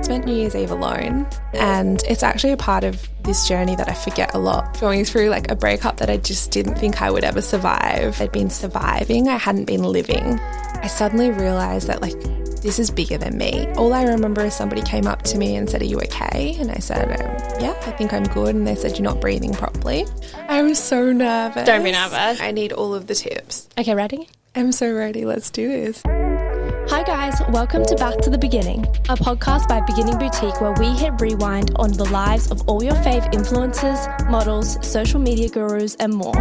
I spent New Year's Eve alone, and it's actually a part of this journey that I forget a lot. Going through like a breakup that I just didn't think I would ever survive. I'd been surviving, I hadn't been living. I suddenly realised that like this is bigger than me. All I remember is somebody came up to me and said, "Are you okay?" And I said, "Yeah, I think I'm good." And they said, "You're not breathing properly." I was so nervous. Don't be nervous. I need all of the tips. Okay, ready? I'm so ready. Let's do this. Hi guys, welcome to Back to the Beginning, a podcast by Beginning Boutique where we hit rewind on the lives of all your fave influencers, models, social media gurus and more.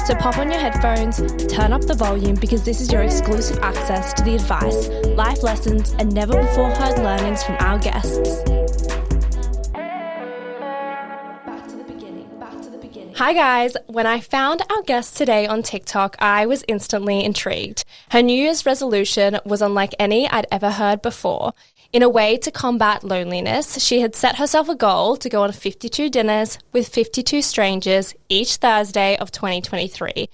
So pop on your headphones, turn up the volume because this is your exclusive access to the advice, life lessons and never before heard learnings from our guests. Hi guys, when I found our guest today on TikTok, I was instantly intrigued. Her New Year's resolution was unlike any I'd ever heard before. In a way to combat loneliness, she had set herself a goal to go on 52 dinners with 52 strangers each Thursday of 2023.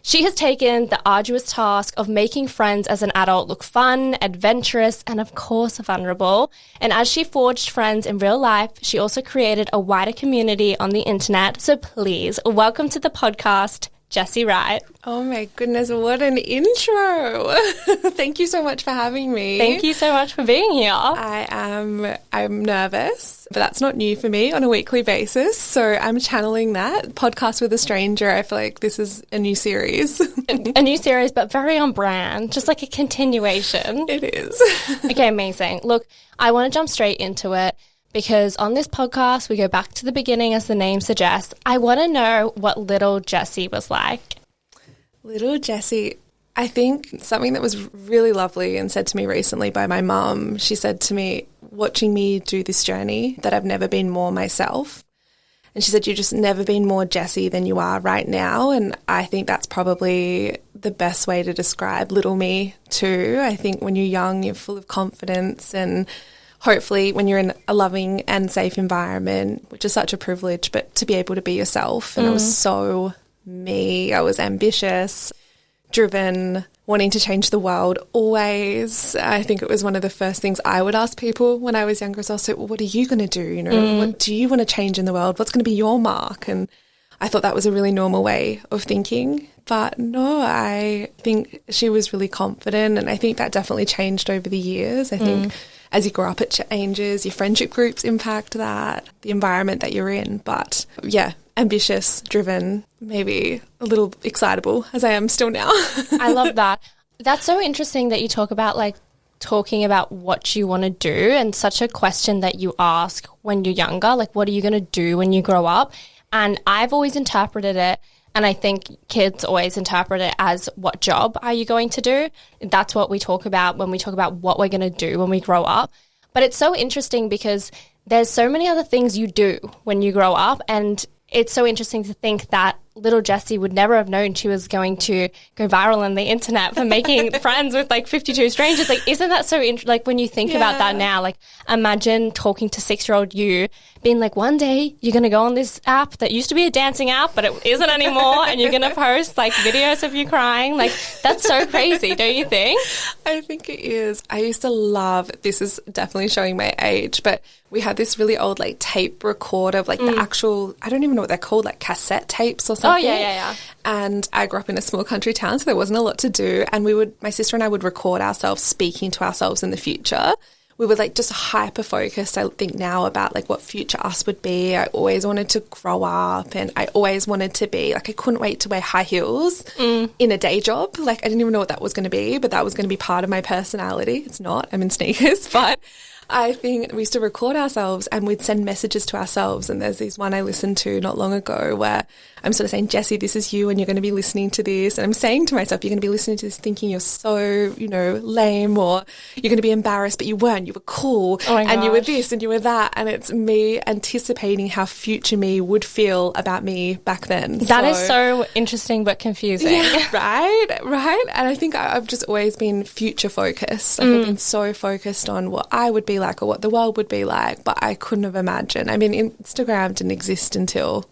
She has taken the arduous task of making friends as an adult look fun, adventurous, and of course vulnerable. And as she forged friends in real life, she also created a wider community on the internet. So please, welcome to the podcast, Jessie Wright. Oh my goodness, what an intro. Thank you so much for having me. Thank you so much for being here. I'm nervous, but that's not new for me on a weekly basis. So I'm channeling that. Podcast with a stranger. I feel like this is a new series. A new series, but very on brand, just like a continuation. It is. Okay, amazing. Look, I want to jump straight into it. Because on this podcast, we go back to the beginning, as the name suggests. I want to know what little Jessie was like. Little Jessie, I think something that was really lovely and said to me recently by my mum, she said to me, watching me do this journey, that I've never been more myself. And she said, you've just never been more Jessie than you are right now. And I think that's probably the best way to describe little me too. I think when you're young, you're full of confidence, and hopefully when you're in a loving and safe environment, which is such a privilege, but to be able to be yourself. And it was so me. I was ambitious, driven, wanting to change the world always. I think it was one of the first things I would ask people when I was younger. So I said, well, what are you going to do? You know, what do you want to change in the world? What's going to be your mark? And I thought that was a really normal way of thinking. But no, I think she was really confident. And I think that definitely changed over the years. I think as you grow up, it changes. Your friendship groups impact that, the environment that you're in. But yeah, ambitious, driven, maybe a little excitable, as I am still now. I love that. That's so interesting that you talk about like talking about what you want to do, and such a question that you ask when you're younger, like what are you going to do when you grow up? And I've always interpreted it, and I think kids always interpret it as, what job are you going to do? That's what we talk about when we talk about what we're going to do when we grow up. But it's so interesting because there's so many other things you do when you grow up, and it's so interesting to think that little Jessie would never have known she was going to go viral on the internet for making friends with like 52 strangers. Like, isn't that so like when you think about that now, like imagine talking to 6-year-old you being like, one day you're going to go on this app that used to be a dancing app, but it isn't anymore. And you're going to post like videos of you crying. Like, that's so crazy, don't you think? I think it is. I used to love, this is definitely showing my age, but we had this really old like tape recorder of like the actual, I don't even know what they're called, like cassette tapes or something. Oh, yeah. And I grew up in a small country town, so there wasn't a lot to do. And my sister and I would record ourselves speaking to ourselves in the future. We were like just hyper focused, I think now, about like what future us would be. I always wanted to grow up, and I always wanted to be like, I couldn't wait to wear high heels in a day job. Like, I didn't even know what that was going to be, but that was going to be part of my personality. It's not, I'm in sneakers, but I think we used to record ourselves and we'd send messages to ourselves. And there's this one I listened to not long ago where I'm sort of saying, Jessie, this is you and you're going to be listening to this. And I'm saying to myself, you're going to be listening to this thinking you're so, lame, or you're going to be embarrassed, but you weren't. You were cool. Oh my gosh. And you were this and you were that. And it's me anticipating how future me would feel about me back then. That is so interesting but confusing. Yeah, right. And I think I've just always been future focused. Like I've been so focused on what I would be like or what the world would be like, but I couldn't have imagined. I mean, Instagram didn't exist until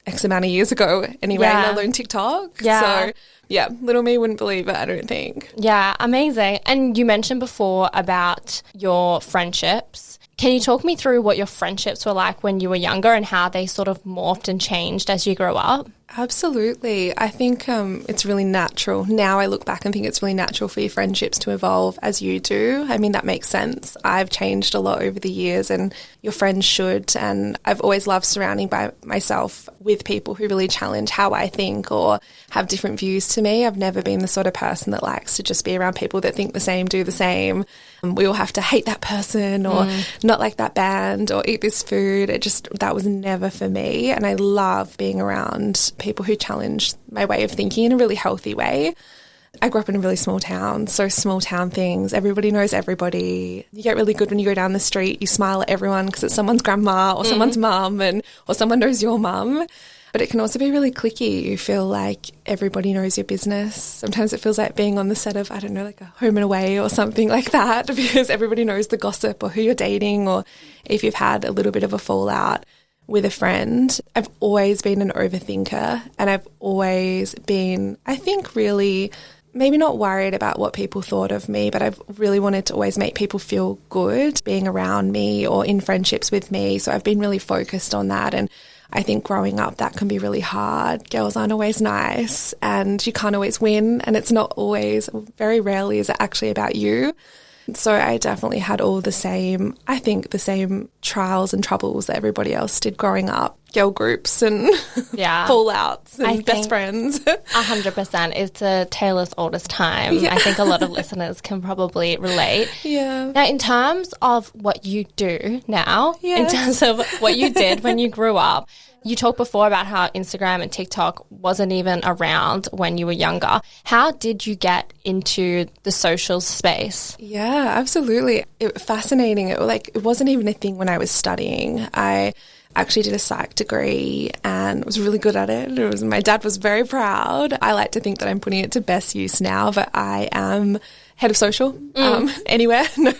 X amount of years ago anyway, let alone TikTok. Yeah. So, yeah, little me wouldn't believe it, I don't think. Yeah, amazing. And you mentioned before about your friendships. Can you talk me through what your friendships were like when you were younger and how they sort of morphed and changed as you grew up? Absolutely. I think it's really natural. Now I look back and think it's really natural for your friendships to evolve as you do. I mean, that makes sense. I've changed a lot over the years and your friends should. And I've always loved surrounding by myself with people who really challenge how I think or have different views to me. I've never been the sort of person that likes to just be around people that think the same, do the same. We all have to hate that person or not like that band or eat this food. That was never for me. And I love being around people who challenge my way of thinking in a really healthy way. I grew up in a really small town, so small town things. Everybody knows everybody. You get really good when you go down the street. You smile at everyone because it's someone's grandma or someone's mum or someone knows your mum. But it can also be really cliquey. You feel like everybody knows your business. Sometimes it feels like being on the set of, I don't know, like a Home and Away or something like that because everybody knows the gossip or who you're dating or if you've had a little bit of a fallout with a friend. I've always been an overthinker and I've always been, I think, really maybe not worried about what people thought of me, but I've really wanted to always make people feel good being around me or in friendships with me. So I've been really focused on that. And I think growing up, that can be really hard. Girls aren't always nice and you can't always win. And it's not always, very rarely is it actually about you. So I definitely had all the same trials and troubles that everybody else did growing up. Girl groups and fallouts and best friends. 100%. It's a tale as old as time. Yeah. I think a lot of listeners can probably relate. Yeah. Now, in terms of what you do now, in terms of what you did when you grew up, you talked before about how Instagram and TikTok wasn't even around when you were younger. How did you get into the social space? Yeah, absolutely. Fascinating. It wasn't even a thing when I was studying. I actually did a psych degree and was really good at it. My dad was very proud. I like to think that I'm putting it to best use now, but I am head of social anywhere. No,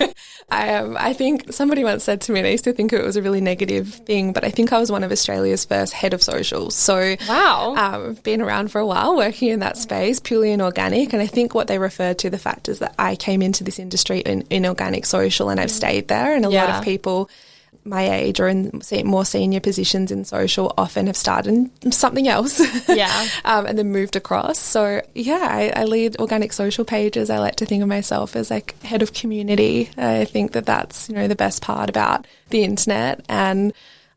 I think somebody once said to me, and I used to think it was a really negative thing, but I think I was one of Australia's first head of social. So wow. I've been around for a while working in that space, purely in organic. And I think what they referred to the fact is that I came into this industry in organic social and I've stayed there. And a lot of people my age or in more senior positions in social often have started something else and then moved across. So I lead organic social pages. I like to think of myself as like head of community. I think that that's, the best part about the internet, and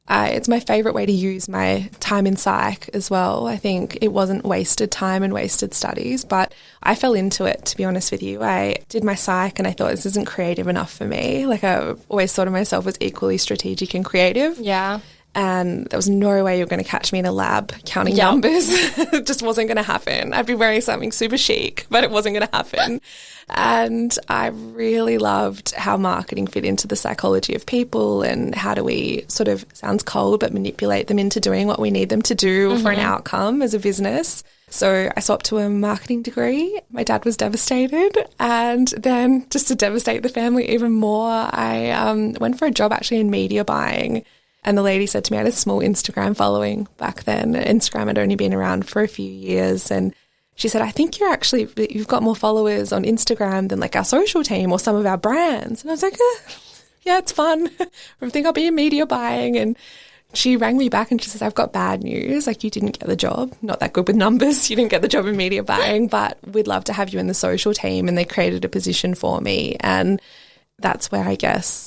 it's my favourite way to use my time in psych as well. I think it wasn't wasted time and wasted studies, but I fell into it, to be honest with you. I did my psych and I thought this isn't creative enough for me. Like I always thought of myself as equally strategic and creative. Yeah. And there was no way you were going to catch me in a lab counting numbers. It just wasn't going to happen. I'd be wearing something super chic, but it wasn't going to happen. And I really loved how marketing fit into the psychology of people and how do we sort of, sounds cold, but manipulate them into doing what we need them to do for an outcome as a business. So I swapped to a marketing degree. My dad was devastated. And then just to devastate the family even more, I went for a job actually in media buying. And the lady said to me, I had a small Instagram following back then. Instagram had only been around for a few years. And she said, I think you've got more followers on Instagram than like our social team or some of our brands. And I was like, yeah, it's fun. I think I'll be in media buying. And she rang me back and she says, I've got bad news. Like, you didn't get the job. Not that good with numbers. You didn't get the job in media buying, but we'd love to have you in the social team. And they created a position for me. And that's where I guess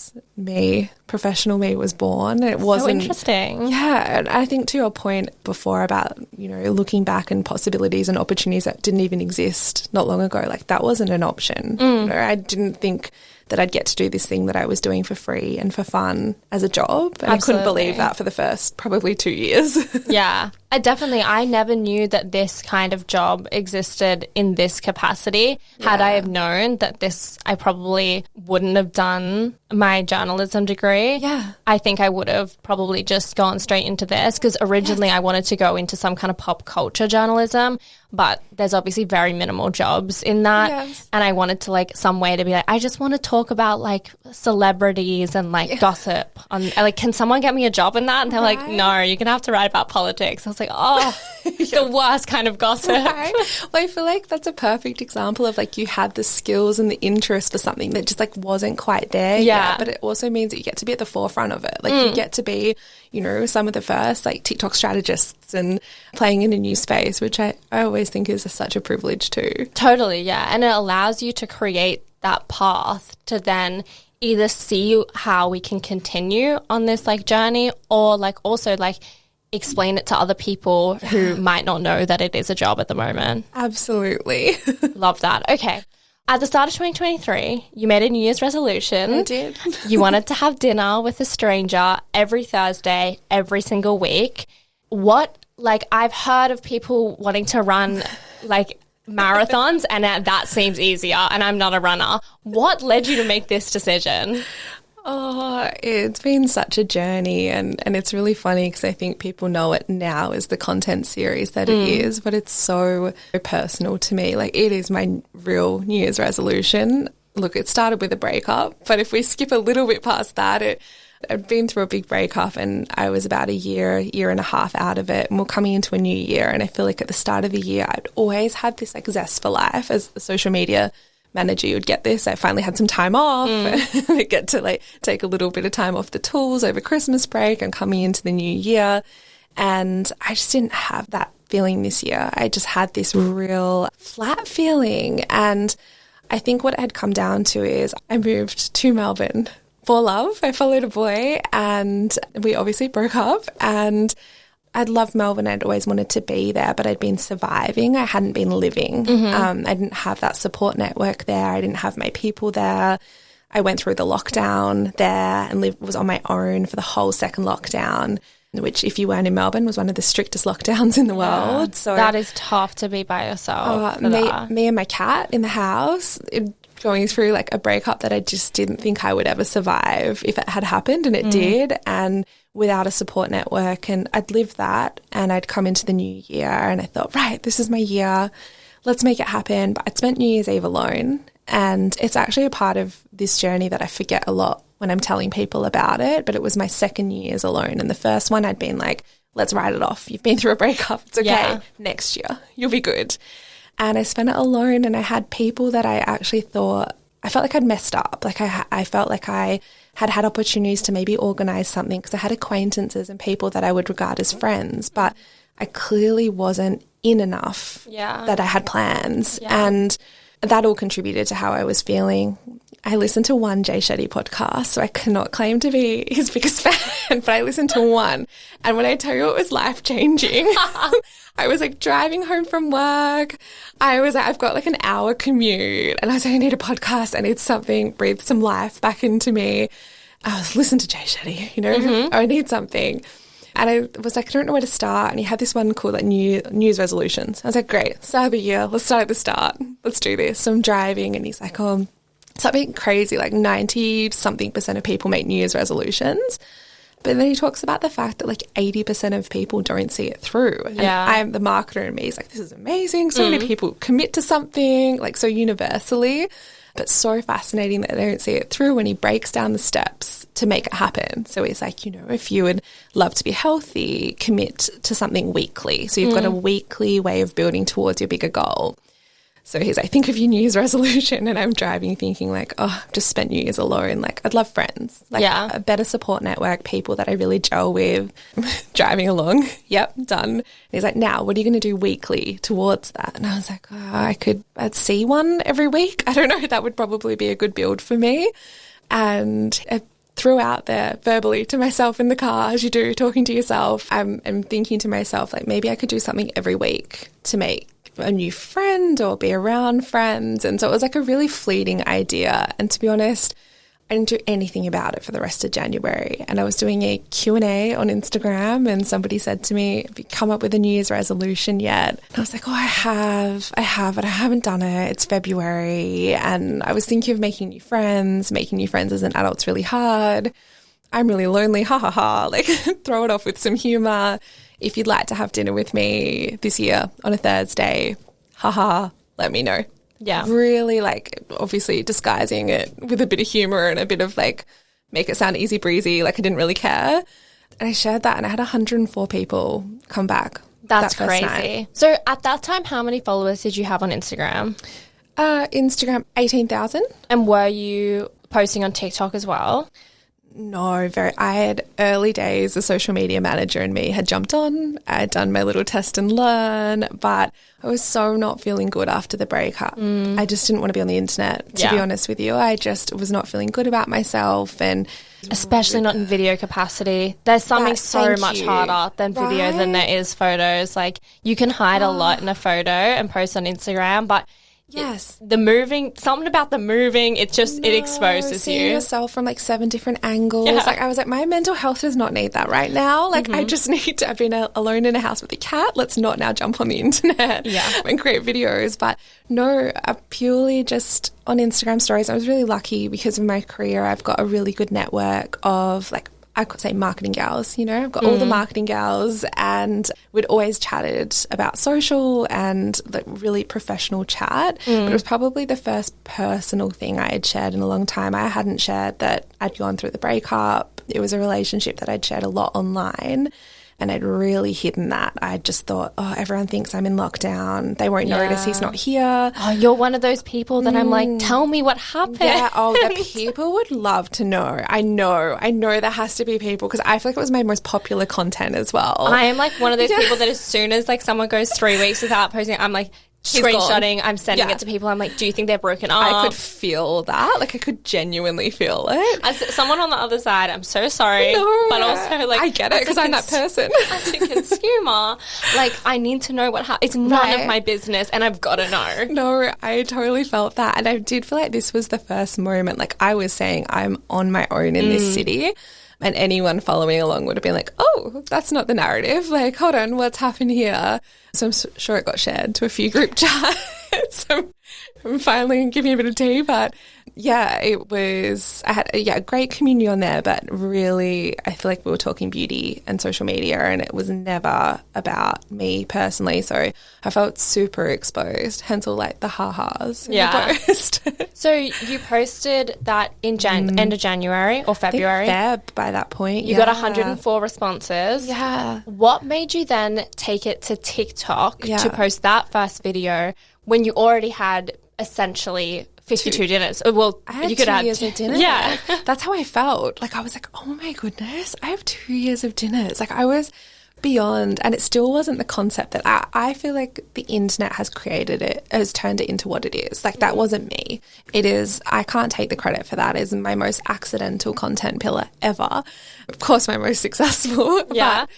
professional me was born. It wasn't so interesting. Yeah, and I think to your point before about, looking back and possibilities and opportunities that didn't even exist not long ago, like that wasn't an option. I didn't think that I'd get to do this thing that I was doing for free and for fun as a job. And I couldn't believe that for the first probably 2 years. Yeah, I never knew that this kind of job existed in this capacity. Yeah. Had I have known that I probably wouldn't have done my journalism degree. Yeah. I think I would have probably just gone straight into this because originally I wanted to go into some kind of pop culture journalism. but there's obviously very minimal jobs in that. Yes. And I wanted to like some way to be like, I just want to talk about like celebrities and like gossip. Like, can someone get me a job in that? And they're like, no, you're going to have to write about politics. I was like, oh, the worst kind of gossip. Right? Well, I feel like that's a perfect example of like you had the skills and the interest for something that just like wasn't quite there yet, but it also means that you get to be at the forefront of it. Like you get to be, you know, some of the first like TikTok strategists and playing in a new space, which I always think is such a privilege too. Totally, yeah. And it allows you to create that path to then either see how we can continue on this like journey, or like also like explain it to other people who might not know that it is a job at the moment. Absolutely. Love that. Okay. At the start of 2023, you made a New Year's resolution. I did. You wanted to have dinner with a stranger every Thursday, every single week. What, like, I've heard of people wanting to run, like, marathons, and that seems easier, and I'm not a runner. What led you to make this decision? Oh, it's been such a journey, and it's really funny because I think people know it now as the content series that it is, but it's so personal to me. Like, it is my real New Year's resolution. Look, it started with a breakup, but if we skip a little bit past that, I'd been through a big breakup and I was about a year and a half out of it, and we're coming into a new year, and I feel like at the start of the year I'd always had this like zest for life. As a social media manager, you would get this. I finally had some time off. I get to like take a little bit of time off the tools over Christmas break and coming into the new year, and I just didn't have that feeling this year. I just had this real flat feeling, and I think what it had come down to is I moved to Melbourne for love. I followed a boy and we obviously broke up, and I'd loved Melbourne. I'd always wanted to be there, but I'd been surviving. I hadn't been living. I didn't have that support network there. I didn't have my people there. I went through the lockdown there and was on my own for the whole second lockdown, which, if you weren't in Melbourne, was one of the strictest lockdowns in the world. So that is tough to be by yourself. Me and my cat in the house, going through like a breakup that I just didn't think I would ever survive if it had happened, and it did, and without a support network. And I'd lived that, and I'd come into the new year and I thought, right, this is my year, let's make it happen. But I'd spent New Year's Eve alone, and it's actually a part of this journey that I forget a lot when I'm telling people about it, but it was my second New Year's alone, and the first one I'd been like, let's write it off, you've been through a breakup, it's okay, next year you'll be good. And I spent it alone, and I had people that I actually thought, I felt like I'd messed up. Like I felt like I had opportunities to maybe organise something, because I had acquaintances and people that I would regard as friends, but I clearly wasn't in enough that I had plans. And that all contributed to how I was feeling. I listened to one Jay Shetty podcast, so I cannot claim to be his biggest fan, but I listened to one. And when I tell you it was life-changing, I was like driving home from work. I've got like an hour commute, and I was like, I need a podcast. I need something, breathe some life back into me. I was listening to Jay Shetty, you know, I need something. And I was like, I don't know where to start. And he had this one called like New Year's resolutions. I was like, great, start of the year. Let's start at the start. Let's do this. So I'm driving, and he's like, something crazy, like 90-something% of people make New Year's resolutions. But then he talks about the fact that like 80% of people don't see it through. And I'm the marketer in me. He's like, this is amazing. So many people commit to something like so universally, but so fascinating that they don't see it through when he breaks down the steps to make it happen. So he's like, you know, if you would love to be healthy, commit to something weekly. So you've got a weekly way of building towards your bigger goal. So he's like, think of your New Year's resolution. And I'm driving thinking like, oh, I've just spent New Year's alone. Like, I'd love friends, like a better support network, people that I really gel with. Driving along. Yep, done. And he's like, now, what are you going to do weekly towards that? And I was like, I'd see one every week. I don't know. That would probably be a good build for me. And I threw out there verbally to myself in the car, as you do, talking to yourself. I'm thinking to myself, like, maybe I could do something every week to make a new friend or be around friends. And so it was like a really fleeting idea. And to be honest, I didn't do anything about it for the rest of January. And I was doing a Q&A on Instagram, and somebody said to me, have you come up with a New Year's resolution yet? And I was like, I have, but I haven't done it. It's February. And I was thinking of making new friends. Making new friends as an adult's really hard. I'm really lonely, ha ha ha, like throw it off with some humor. if you'd like to have dinner with me this year on a Thursday, haha, let me know. Yeah. Really like obviously disguising it with a bit of humor and a bit of like make it sound easy breezy, like I didn't really care. And I shared that and I had 104 people come back. That's that first crazy. night. So at that time, how many followers did you have on Instagram? Instagram, 18,000. And were you posting on TikTok as well? No, I had early days, the social media manager and me had jumped on. I had done my little test and learn, but I was so not feeling good after the breakup. I just didn't want to be on the internet, to be honest with you. I just was not feeling good about myself, and especially not in video capacity. There's something so much harder than video than there is photos. Like you can hide a lot in a photo and post on Instagram, but something about the moving, it exposes seeing you. yourself from like 7 different angles. Yeah. Like I was like, my mental health does not need that right now. Like I just need to, I've been alone in a house with a cat. Let's not now jump on the internet and create videos. But no, purely just on Instagram stories. I was really lucky because of my career. I've got a really good network of like, I could say marketing gals, you know, I've got all the marketing gals, and we'd always chatted about social and like really professional chat. But it was probably the first personal thing I had shared in a long time. I hadn't shared that I'd gone through the breakup. It was a relationship that I'd shared a lot online. And I'd really hidden that. I just thought, oh, everyone thinks I'm in lockdown. They won't notice he's not here. Oh, you're one of those people that I'm like, tell me what happened. Yeah, the people would love to know. I know there has to be people, because I feel like it was my most popular content as well. I am like one of those people that as soon as like someone goes 3 weeks without posting, I'm like, screenshotting, I'm sending it to people. I'm like, do you think they're broken up? I could feel that. Like, I could genuinely feel it. As someone on the other side, I'm so sorry. No, but also, like, I get it because I'm that person. As a consumer, like, I need to know what happened. It's none of my business, and I've got to know. No, I totally felt that. And I did feel like this was the first moment. Like, I was saying, I'm on my own in this city. And anyone following along would have been like, oh, that's not the narrative. Like, hold on, what's happened here? So I'm sure it got shared to a few group chats. I'm finally giving a bit of tea. But yeah, I had a great community on there. But really, I feel like we were talking beauty and social media, and it was never about me personally. So I felt super exposed, hence all like the ha-has in the post. So you posted that in end of January or February? I think Feb by that point. You got 104 responses. Yeah. What made you then take it to TikTok to post that first video when you already had essentially 52 dinners? Well, I had you could 2 add years of dinners. Yeah. That's how I felt. Like, I was like, oh my goodness, I have 2 years of dinners. Like, I was beyond, and it still wasn't the concept that I feel like the internet has created it, has turned it into what it is. Like, that wasn't me. It is, I can't take the credit for that. It is my most accidental content pillar ever. Of course, my most successful. Yeah. But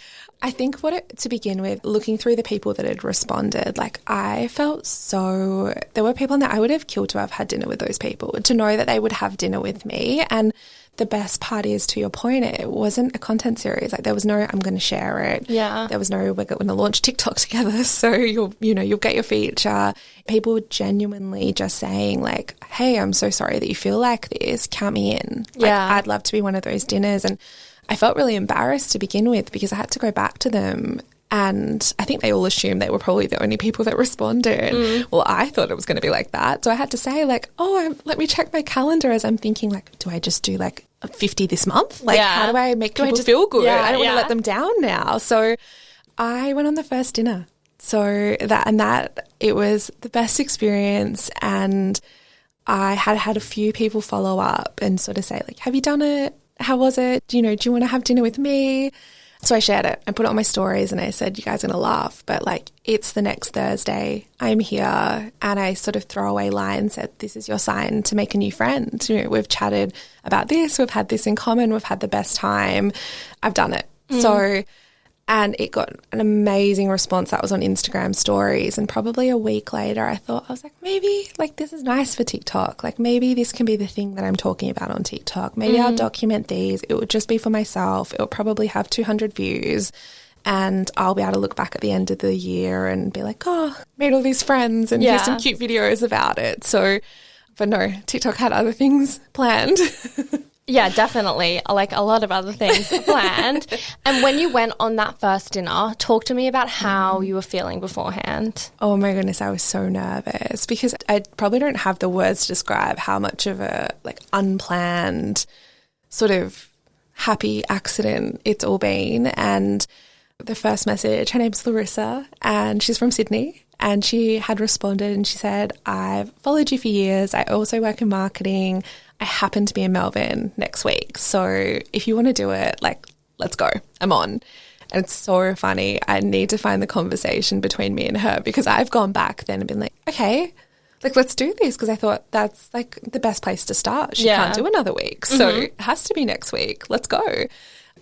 I think to begin with, looking through the people that had responded, like, I felt there were people that I would have killed to have had dinner with those people, to know that they would have dinner with me. And the best part is, to your point, it wasn't a content series. Like, there was no, I'm going to share it. Yeah. There was no, we're going to launch TikTok together, so you'll get your feature. People were genuinely just saying like, hey, I'm so sorry that you feel like this. Count me in. Like, I'd love to be one of those dinners. And I felt really embarrassed to begin with, because I had to go back to them, and I think they all assumed they were probably the only people that responded. Well, I thought it was going to be like that. So I had to say like, let me check my calendar, as I'm thinking like, do I just do like 50 this month? Like, how do I make people feel good? I don't want to let them down now. So I went on the first dinner. So that it was the best experience. And I had a few people follow up and sort of say like, have you done it? How was it? Do you want to have dinner with me? So I shared it and put it on my stories, and I said, you guys are going to laugh, but like, it's the next Thursday. I'm here. And I sort of throwaway line said, this is your sign to make a new friend. We've chatted about this. We've had this in common. We've had the best time. I've done it. So, and it got an amazing response. That was on Instagram stories. And probably a week later, I was like, maybe like this is nice for TikTok. Like, maybe this can be the thing that I'm talking about on TikTok. Maybe I'll document these. It would just be for myself. It will probably have 200 views. And I'll be able to look back at the end of the year and be like, oh, made all these friends and here's some cute videos about it. So, but no, TikTok had other things planned. Yeah, definitely. Like a lot of other things planned. And when you went on that first dinner, talk to me about how you were feeling beforehand. Oh my goodness, I was so nervous because I probably don't have the words to describe how much of a like unplanned sort of happy accident it's all been. And the first message, her name's Larissa and she's from Sydney. And she had responded and she said, I've followed you for years. I also work in marketing. I happen to be in Melbourne next week. So if you want to do it, like, let's go. I'm on. And it's so funny. I need to find the conversation between me and her because I've gone back then and been like, okay, like, let's do this because I thought that's like the best place to start. She can't do another week. So it has to be next week. Let's go.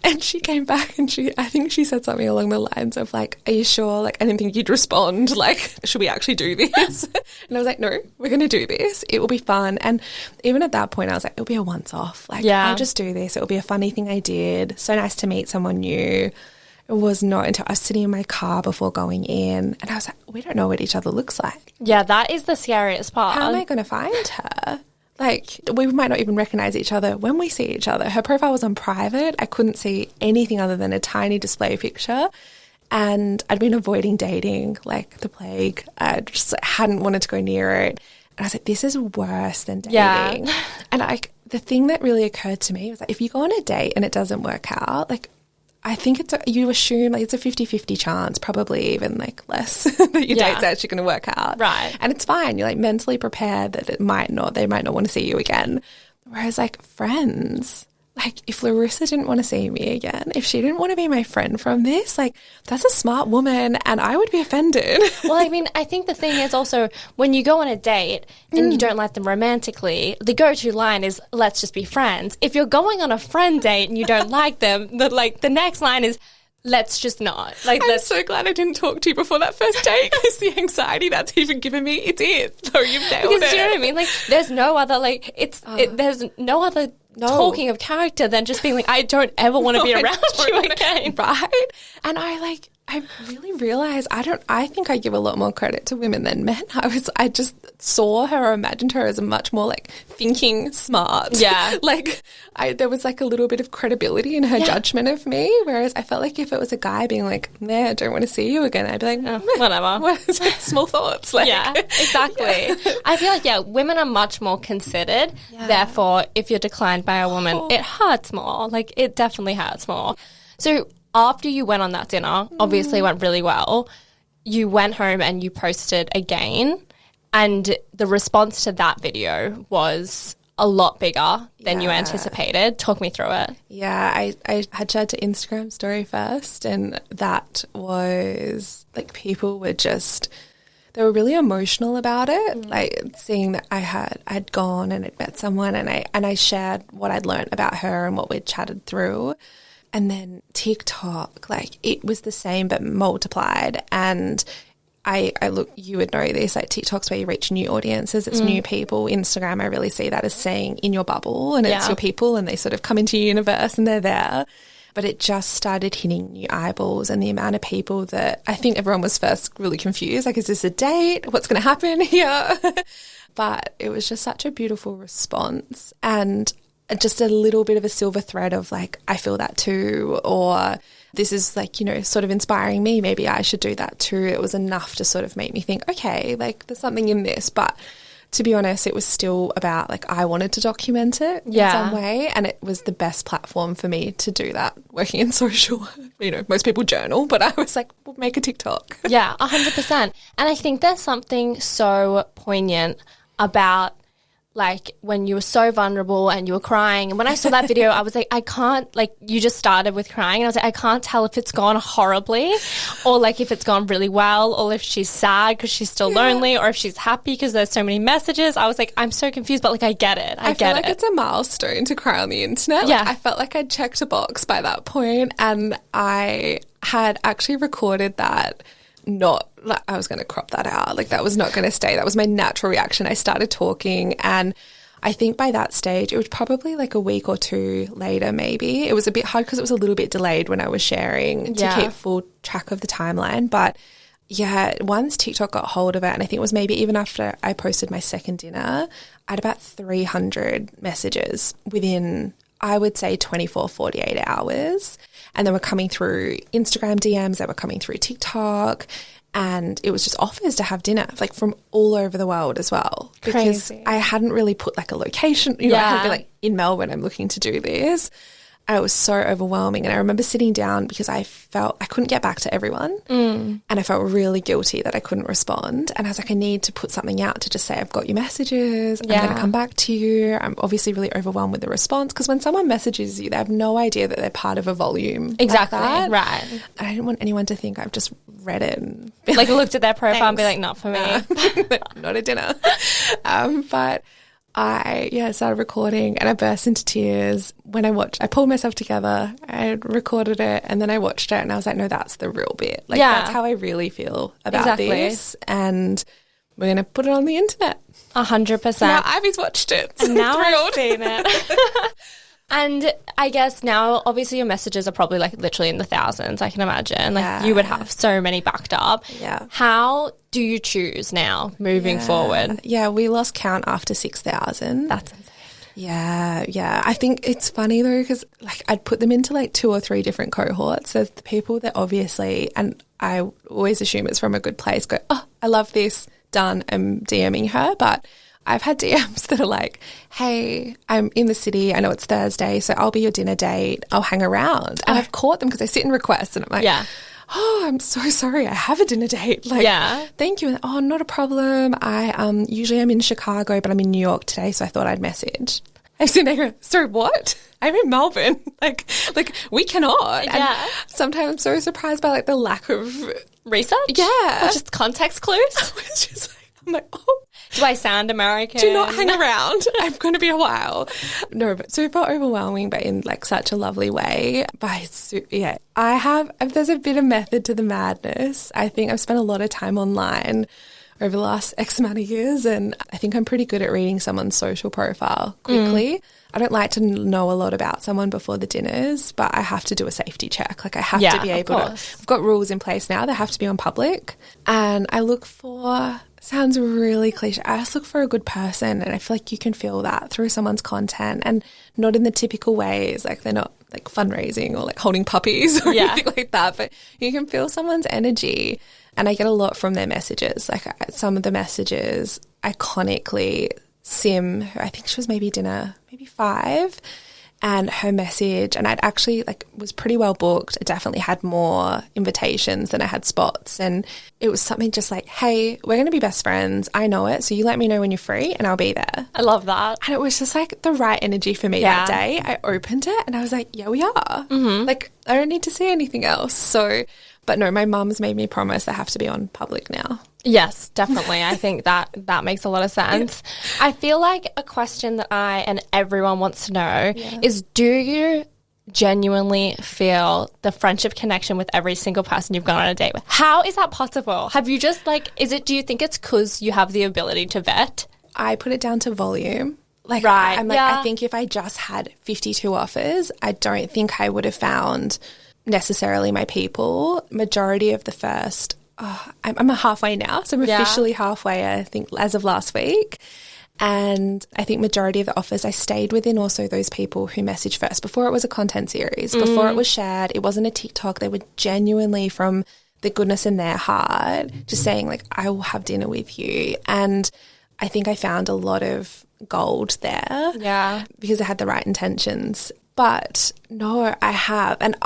And she came back and I think she said something along the lines of like, are you sure? Like, I didn't think you'd respond. Like, should we actually do this? And I was like, no, we're going to do this. It will be fun. And even at that point, I was like, it'll be a once off. Like, I'll just do this. It'll be a funny thing I did. So nice to meet someone new. It was not until I was sitting in my car before going in and I was like, we don't know what each other looks like. Yeah, that is the scariest part. How am I going to find her? Like, we might not even recognise each other when we see each other. Her profile was on private. I couldn't see anything other than a tiny display picture. And I'd been avoiding dating like the plague. I just hadn't wanted to go near it. And I was like, this is worse than dating. Yeah. And the thing that really occurred to me was like, if you go on a date and it doesn't work out, like, I think you assume like it's a 50-50 chance, probably even like less, that your date's actually going to work out. Right. And it's fine. You're like mentally prepared that they might not want to see you again. Whereas like friends, like if Larissa didn't want to see me again, if she didn't want to be my friend from this, like that's a smart woman and I would be offended. Well, I mean, I think the thing is also when you go on a date and you don't like them romantically, the go-to line is let's just be friends. If you're going on a friend date and you don't like them, the next line is let's just not. Like, I'm so glad I didn't talk to you before that first date because the anxiety that's even given me, it's it. So you've nailed it. Do you know what I mean? Like, there's no other, like, there's no other talking of character than just being like, I don't ever want to be around you again. Right? And I really realised I think I give a lot more credit to women than men. I just saw her or imagined her as a much more like thinking smart. Yeah. Like there was like a little bit of credibility in her judgment of me, whereas I felt like if it was a guy being like, I don't want to see you again, I'd be like, whatever. Small thoughts. Like, yeah, exactly. Yeah. I feel like, women are much more considered. Yeah. Therefore, if you're declined by a woman, it hurts more. Like, it definitely hurts more. So after you went on that dinner, obviously it went really well, you went home and you posted again, and the response to that video was a lot bigger than you anticipated. Talk me through it. Yeah, I had shared to Instagram story first, and that was like people were just, they were really emotional about it, like seeing that I'd gone and I'd met someone and I shared what I'd learned about her and what we'd chatted through. And then TikTok, like it was the same but multiplied. And I look, you would know this, like TikTok's where you reach new audiences, it's new people. Instagram, I really see that as saying in your bubble and it's your people and they sort of come into your universe and they're there. But it just started hitting new eyeballs, and the amount of people that I think everyone was first really confused, like, is this a date? What's going to happen here? But it was just such a beautiful response, and just a little bit of a silver thread of like, I feel that too, or this is like, sort of inspiring me. Maybe I should do that too. It was enough to sort of make me think, okay, like there's something in this. But to be honest, it was still about like, I wanted to document it in some way. And it was the best platform for me to do that, working in social. Most people journal, but I was like, we'll make a TikTok. Yeah, 100%. And I think there's something so poignant about like when you were so vulnerable and you were crying. And when I saw that video, I was like, I can't, like you just started with crying. And I was like, I can't tell if it's gone horribly or like if it's gone really well or if she's sad because she's still lonely or if she's happy because there's so many messages. I was like, I'm so confused, but like I get it. I feel like it's a milestone to cry on the internet. Like, I felt like I'd checked a box by that point, and I had actually recorded that. Not like I was going to crop that out. Like that was not going to stay. That was my natural reaction. I started talking, and I think by that stage, it was probably like a week or two later, maybe. It was a bit hard because it was a little bit delayed when I was sharing to keep full track of the timeline. But yeah, once TikTok got hold of it, and I think it was maybe even after I posted my second dinner, I had about 300 messages within I would say 24, 48 hours. And they were coming through Instagram DMs, they were coming through TikTok, and it was just offers to have dinner, like from all over the world as well. Because Crazy. I hadn't really put like a location, I hadn't been like in Melbourne, I'm looking to do this. And it was so overwhelming. And I remember sitting down because I felt I couldn't get back to everyone. And I felt really guilty that I couldn't respond. And I was like, I need to put something out to just say, I've got your messages. I'm going to come back to you. I'm obviously really overwhelmed with the response, because when someone messages you, they have no idea that they're part of a volume. Exactly. Like that. Right. And I didn't want anyone to think I've just read it and Like looked at their profile and be like, not for me. not a dinner. But I started recording and I burst into tears when I pulled myself together, I recorded it, and then I watched it and I was like, no, that's the real bit. Like that's how I really feel about this, and we're going to put it on the internet. 100%. Now Ivy's watched it. So and now I'm I've seen it. And I guess now, obviously, your messages are probably like literally in the thousands, I can imagine. Like you would have so many backed up. Yeah. How do you choose now moving forward? Yeah, we lost count after 6,000. That's insane. Yeah. I think it's funny though, because like I'd put them into like 2 or 3 different cohorts. There's the people that obviously, and I always assume it's from a good place, go, oh, I love this, done, I'm DMing her. But I've had DMs that are like, hey, I'm in the city, I know it's Thursday, so I'll be your dinner date, I'll hang around. And I've caught them because I sit in requests and I'm like, oh, I'm so sorry, I have a dinner date. Like, thank you. And, oh, not a problem. Usually I'm in Chicago, but I'm in New York today, so I thought I'd message. I've seen there, sorry, what? I'm in Melbourne. Like we cannot. And sometimes I'm so surprised by like the lack of research. Yeah. Or just context clues. It's just like, I'm like, oh. Do I sound American? Do not hang around. I'm going to be a while. No, but super overwhelming, but in like such a lovely way. But there's a bit of method to the madness. I think I've spent a lot of time online over the last X amount of years, and I think I'm pretty good at reading someone's social profile quickly. I don't like to know a lot about someone before the dinners, but I have to do a safety check. Like I have to be able to. We've got rules in place now. They have to be on public. And I look for, sounds really cliche, I just look for a good person, and I feel like you can feel that through someone's content, and not in the typical ways, like they're not like fundraising or like holding puppies or anything like that, but you can feel someone's energy. And I get a lot from their messages. Like some of the messages, iconically, Sim, who I think she was maybe 5, and her message, and I'd actually like was pretty well booked. I definitely had more invitations than I had spots, and it was something just like, hey, we're going to be best friends, I know it, so you let me know when you're free and I'll be there. I love that. And it was just like the right energy for me that day. I opened it and I was like, yeah, we are. Like I don't need to see anything else. So, but no, my mum's made me promise they have to be on public now. Yes, definitely. I think that makes a lot of sense. I feel like a question that I and everyone wants to know is, do you genuinely feel the friendship connection with every single person you've gone on a date with? How is that possible? Have you just like, do you think it's because you have the ability to vet? I put it down to volume. Like, right. I think if I just had 52 offers, I don't think I would have found necessarily my people. Majority of the first, I'm halfway now, so I'm officially halfway, I think, as of last week. And I think majority of the offers I stayed within also those people who messaged first, before it was a content series, before it was shared, it wasn't a TikTok. They were genuinely from the goodness in their heart just saying like, I will have dinner with you. And I think I found a lot of gold there. Yeah. Because I had the right intentions. But no, I have. And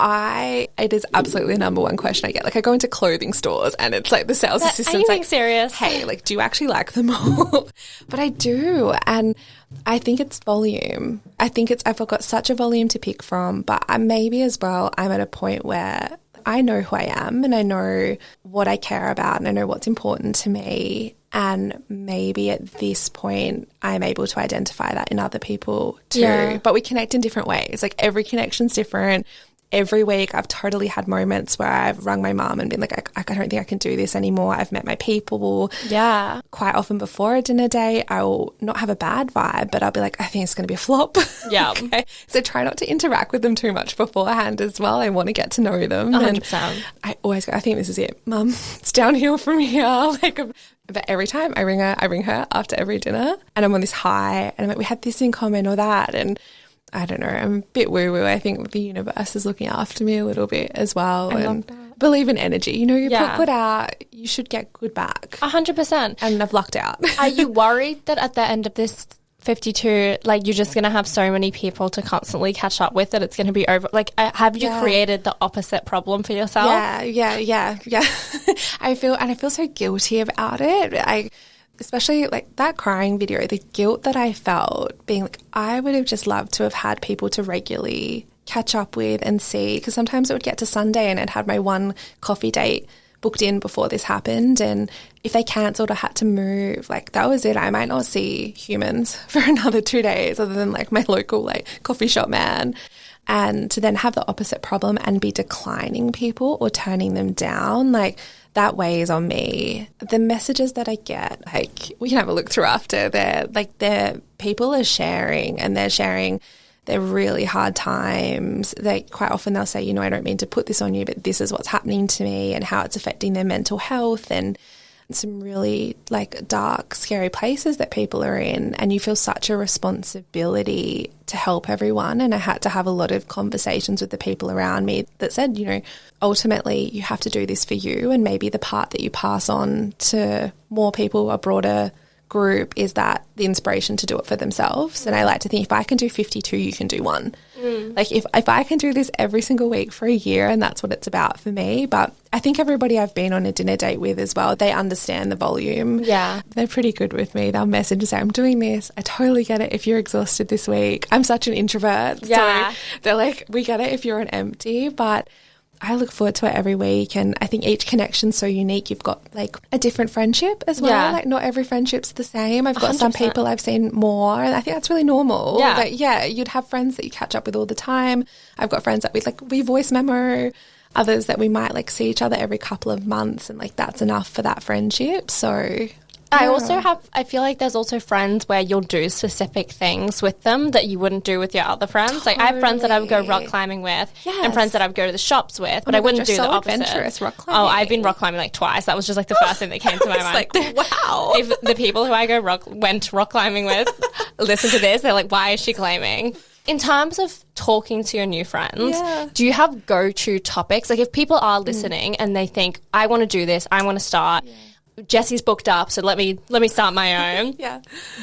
it is absolutely the number one question I get. Like I go into clothing stores and it's like the sales assistant's like, serious? Hey, like, do you actually like them all? But I do. And I think it's volume. I've got such a volume to pick from, but maybe as well, I'm at a point where I know who I am and I know what I care about and I know what's important to me. And maybe at this point, I'm able to identify that in other people too. Yeah. But we connect in different ways. Like every connection's different. Every week I've totally had moments where I've rung my mum and been like, I don't think I can do this anymore. I've met my people. Yeah. Quite often before a dinner date, I will not have a bad vibe, but I'll be like, I think it's going to be a flop. Yeah. Okay. So try not to interact with them too much beforehand as well. I want to get to know them. 100%. And I always go, I think this is it. Mum, it's downhill from here. Like, but every time I ring her after every dinner and I'm on this high and I'm like, we had this in common or that. And I don't know, I'm a bit woo-woo. I think the universe is looking after me a little bit as well. I and love that. believe in energy. You know, you put good out, you should get good back. 100%. And I've lucked out. Are you worried that at the end of this 52, like, you're just going to have so many people to constantly catch up with that it's going to be over? Like, have you created the opposite problem for yourself? Yeah. I feel so guilty about it. Especially like that crying video, the guilt that I felt being like, I would have just loved to have had people to regularly catch up with and see, because sometimes it would get to Sunday and I'd had my one coffee date booked in before this happened, and if they cancelled or had to move, like that was it. I might not see humans for another 2 days other than like my local like coffee shop man. And to then have the opposite problem and be declining people or turning them down, like that weighs on me. The messages that I get, like we can have a look through after, they're people are sharing, and they're sharing their really hard times. They quite often they'll say, you know, I don't mean to put this on you, but this is what's happening to me, and how it's affecting their mental health, and some really like dark, scary places that people are in. And you feel such a responsibility to help everyone. And I had to have a lot of conversations with the people around me that said, you know, ultimately you have to do this for you, and maybe the part that you pass on to more people, a broader group, is that the inspiration to do it for themselves. And I like to think, if I can do 52, you can do one. Like if I can do this every single week for a year, and that's what it's about for me. But I think everybody I've been on a dinner date with as well, they understand the volume. Yeah. They're pretty good with me. They'll message and say, I'm doing this. I totally get it if you're exhausted this week. I'm such an introvert. Yeah. So they're like, we get it if you're on empty. But I look forward to it every week, and I think each connection's so unique. You've got like a different friendship as well. Yeah. Like not every friendship's the same. I've got 100%. some people I've seen more, and I think that's really normal. Yeah. Like, yeah, you'd have friends that you catch up with all the time. I've got friends that we voice memo, others that we might like see each other every couple of months, and like that's enough for that friendship. So I feel like there's also friends where you'll do specific things with them that you wouldn't do with your other friends. Like I have friends that I would go rock climbing with, and friends that I would go to the shops with, but I wouldn't do the opposite. Adventurous rock climbing. Oh, I've been rock climbing like twice. That was just like the first thing that came to my mind. Like, wow. If the people who I went rock climbing with listen to this, they're like, why is she claiming? In terms of talking to your new friends, do you have go-to topics? Like if people are listening and they think, I want to do this, I want to start, Jessie's booked up, so let me start my own.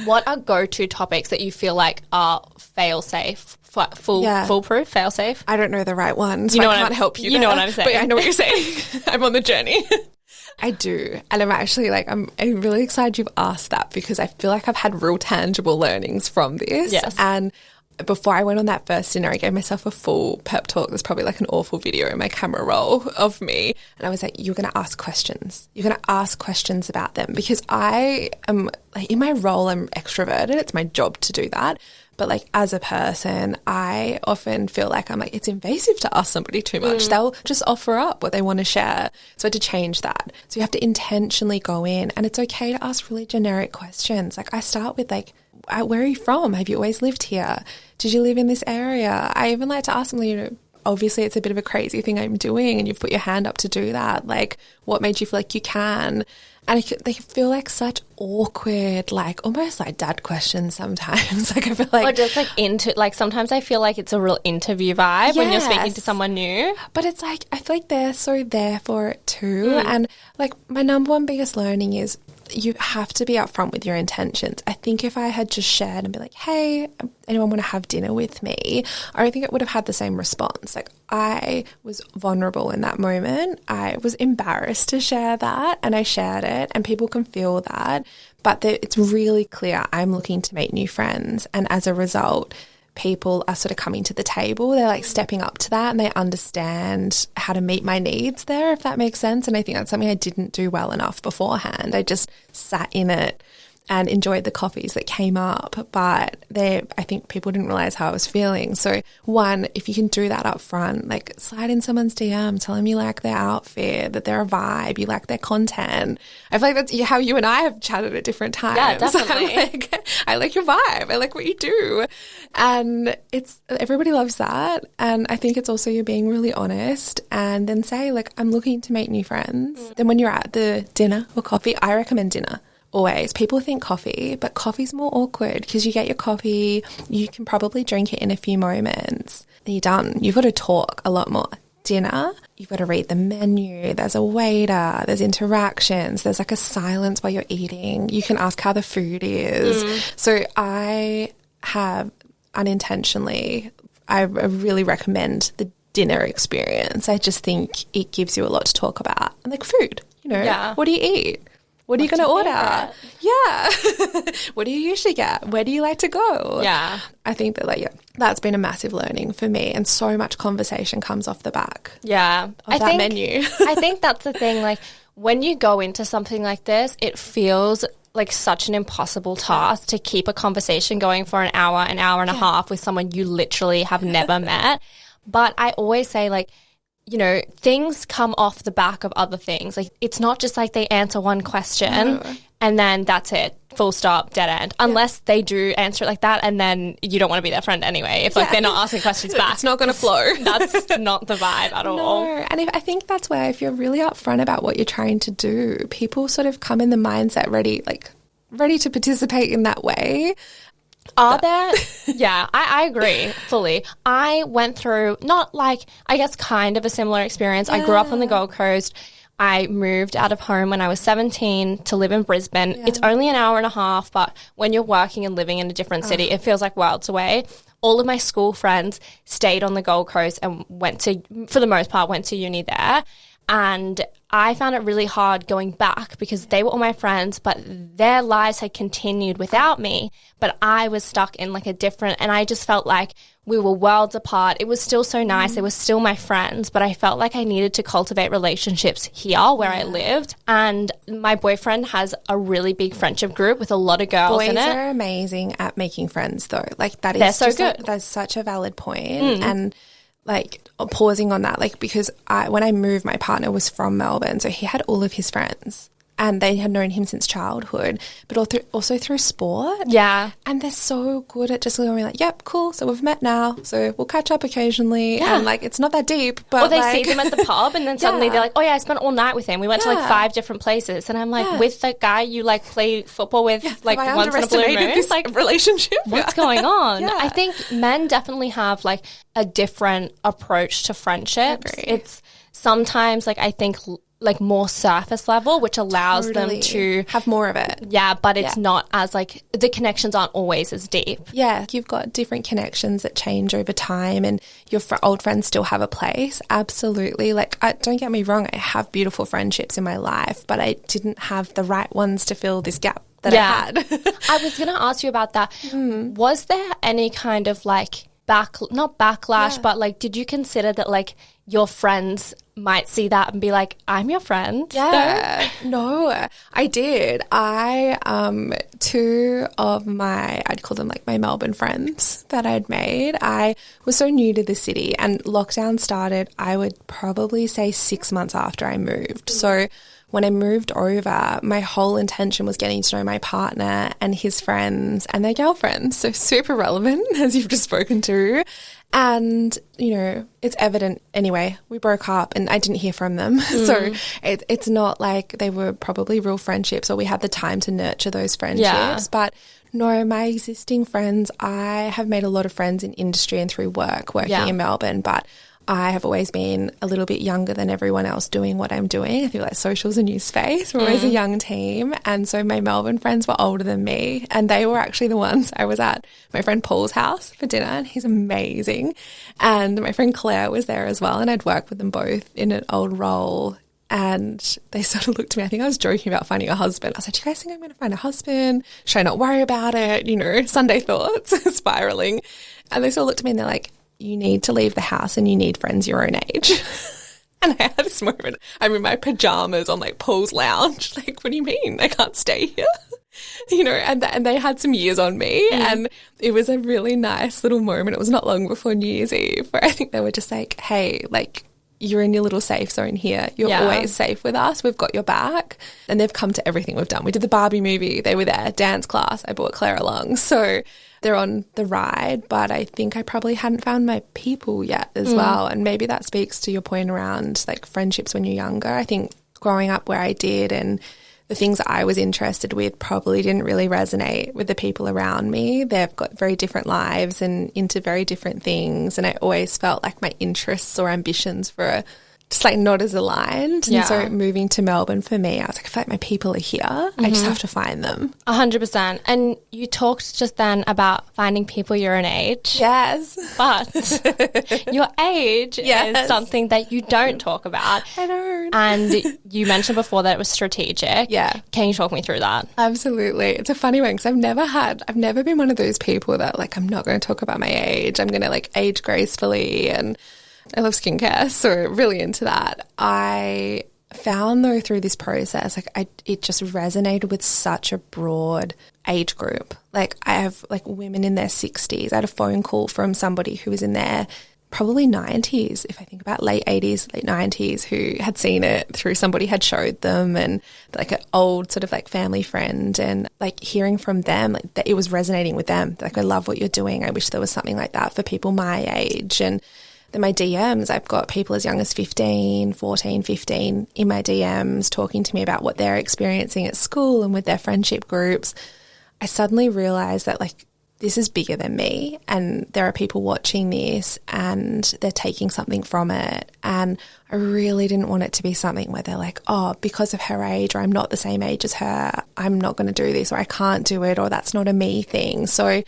What are go-to topics that you feel like are fail-safe, foolproof, fail-safe? I don't know the right one, so I can't help you. You know what I'm saying. But I know what you're saying. I'm on the journey. I do. And I'm actually like, I'm really excited you've asked that, because I feel like I've had real tangible learnings from this. Yes. And before I went on that first dinner, I gave myself a full pep talk. There's probably like an awful video in my camera roll of me. And I was like, you're going to ask questions. You're going to ask questions about them, because I am, like, in my role, I'm extroverted. It's my job to do that. But like as a person, I often feel like I'm like, it's invasive to ask somebody too much. They'll just offer up what they want to share. So I had to change that. So you have to intentionally go in, and it's okay to ask really generic questions. Like I start with like, where are you from? Have you always lived here? Did you live in this area? I even like to ask them, you know, obviously it's a bit of a crazy thing I'm doing, and you've put your hand up to do that. Like, what made you feel like you can? And they feel like such awkward, like almost like dad questions sometimes. Like I feel like, or just like sometimes I feel like it's a real interview vibe when you're speaking to someone new. But it's like, I feel like they're so there for it too. And like my number one biggest learning is, you have to be upfront with your intentions. I think if I had just shared and be like, hey, anyone want to have dinner with me? I don't think it would have had the same response. Like I was vulnerable in that moment. I was embarrassed to share that, and I shared it, and people can feel that. But it's really clear I'm looking to make new friends. And as a result, people are sort of coming to the table. They're like stepping up to that, and they understand how to meet my needs there, if that makes sense. And I think that's something I didn't do well enough beforehand. I just sat in it and enjoyed the coffees that came up, but I think people didn't realize how I was feeling. So one, if you can do that up front, like slide in someone's DM, tell them you like their outfit, that they're a vibe, you like their content. I feel like that's how you and I have chatted at different times. Yeah, definitely. I like your vibe. I like what you do. And everybody loves that. And I think it's also you being really honest, and then say like, I'm looking to make new friends. Then when you're at the dinner or coffee, I recommend dinner. always. People think coffee, but coffee's more awkward because you get your coffee, you can probably drink it in a few moments, then you're done. You've got to talk a lot more. Dinner, you've got to read the menu, there's a waiter, there's interactions, there's like a silence while you're eating, you can ask how the food is. So I have unintentionally, I really recommend the dinner experience. I just think it gives you a lot to talk about. And like food, you know, what do you eat? What are you going to order? Yeah. What do you usually get? Where do you like to go? Yeah. I think that that's been a massive learning for me, and so much conversation comes off the back of that menu. I think that's the thing. Like when you go into something like this, it feels like such an impossible task to keep a conversation going for an hour and a half with someone you literally have never met. But I always say, like, you know, things come off the back of other things. Like, it's not just like they answer one question and then that's it, full stop, dead end. Unless they do answer it like that, and then you don't want to be their friend anyway. If like they're not asking questions back, it's not going to flow. That's not the vibe at all. No, and I think that's where if you're really upfront about what you're trying to do, people sort of come in the mindset ready to participate in that way. Are there? Yeah, I agree fully. I went through not like, I guess kind of a similar experience. I grew up on the Gold Coast. I moved out of home when I was 17 to live in Brisbane. Yeah. It's only an hour and a half, but when you're working and living in a different city, it feels like worlds away. All of my school friends stayed on the Gold Coast and for the most part, went to uni there. And I found it really hard going back because they were all my friends, but their lives had continued without me. But I was stuck in like a different, and I just felt like we were worlds apart. It was still so nice. They were still my friends, but I felt like I needed to cultivate relationships here where I lived. And my boyfriend has a really big friendship group with a lot of girls in it. Boys are amazing at making friends though. Like that is They're so good. That's such a valid point. And like pausing on that, like because when I moved, my partner was from Melbourne, so he had all of his friends and they had known him since childhood, but also through sport. Yeah. And they're so good at just going like, yep, cool, so we've met now, so we'll catch up occasionally. And like it's not that deep, but or they see them at the pub and then suddenly they're like, oh yeah, I spent all night with him, we went to like 5 different places, and I'm like, with the guy you like play football with like once in a blue moon, this like relationship, what's going on? I think men definitely have like a different approach to friendships. It's sometimes like I think like more surface level, which allows them to have more of it. Yeah, but it's not as like the connections aren't always as deep. Yeah, you've got different connections that change over time, and your old friends still have a place. Absolutely. Like, don't get me wrong, I have beautiful friendships in my life, but I didn't have the right ones to fill this gap that I had. I was going to ask you about that. Was there any kind of like not backlash, but like, did you consider that like your friends might see that and be like, I'm your friend? Yeah. No, I did. Two of I'd call them like my Melbourne friends that I'd made, I was so new to the city, and lockdown started, I would probably say 6 months after I moved. So when I moved over, my whole intention was getting to know my partner and his friends and their girlfriends. So super relevant, as you've just spoken to. And, you know, it's evident anyway, we broke up and I didn't hear from them. So it's not like they were probably real friendships or we had the time to nurture those friendships. Yeah. But no, my existing friends, I have made a lot of friends in industry and through working in Melbourne, but I have always been a little bit younger than everyone else doing what I'm doing. I feel like social's a new space. We're always a young team. And so my Melbourne friends were older than me, and they were actually the ones I was at my friend Paul's house for dinner, and he's amazing. And my friend Claire was there as well, and I'd worked with them both in an old role. And they sort of looked at me, I think I was joking about finding a husband. I was like, do you guys think I'm going to find a husband? Should I not worry about it? You know, Sunday thoughts spiraling. And they sort of looked at me and they're like, you need to leave the house and you need friends your own age. And I had this moment, I'm in my pajamas on like Paul's lounge. Like, what do you mean? I can't stay here? You know, and they had some years on me and it was a really nice little moment. It was not long before New Year's Eve where I think they were just like, hey, like, you're in your little safe zone here. You're always safe with us. We've got your back. And they've come to everything we've done. We did the Barbie movie. They were there. Dance class. I brought Claire along. So they're on the ride, but I think I probably hadn't found my people yet as well. And maybe that speaks to your point around like friendships when you're younger. I think growing up where I did and the things I was interested with probably didn't really resonate with the people around me. They've got very different lives and into very different things. And I always felt like my interests or ambitions were just like not as aligned. Yeah. And so moving to Melbourne for me, I was like, I feel like my people are here. I just have to find them. 100%. And you talked just then about finding people your own age. Yes. But your age is something that you don't talk about. I don't. And you mentioned before that it was strategic. Yeah. Can you talk me through that? Absolutely. It's a funny one because I've never been one of those people that like, I'm not going to talk about my age. I'm going to like age gracefully, and I love skincare, so really into that. I found though through this process, like it just resonated with such a broad age group. Like I have like women in their 60s. I had a phone call from somebody who was in their probably 90s, if I think about late 80s, late 90s, who had seen it through somebody had showed them, and like an old sort of like family friend, and like hearing from them like that it was resonating with them. Like, I love what you're doing. I wish there was something like that for people my age. And then my DMs, I've got people as young as 15, 14, 15 in my DMs talking to me about what they're experiencing at school and with their friendship groups. I suddenly realised that like this is bigger than me, and there are people watching this and they're taking something from it. And I really didn't want it to be something where they're like, oh, because of her age, or I'm not the same age as her, I'm not going to do this, or I can't do it, or that's not a me thing. So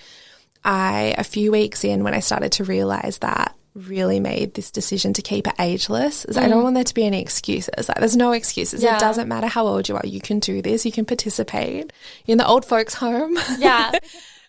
a few weeks in, when I started to realise that, really made this decision to keep it ageless. I don't want there to be any excuses. Like, there's no excuses. Yeah. It doesn't matter how old you are. You can do this. You can participate. You're in the old folks' home. Yeah.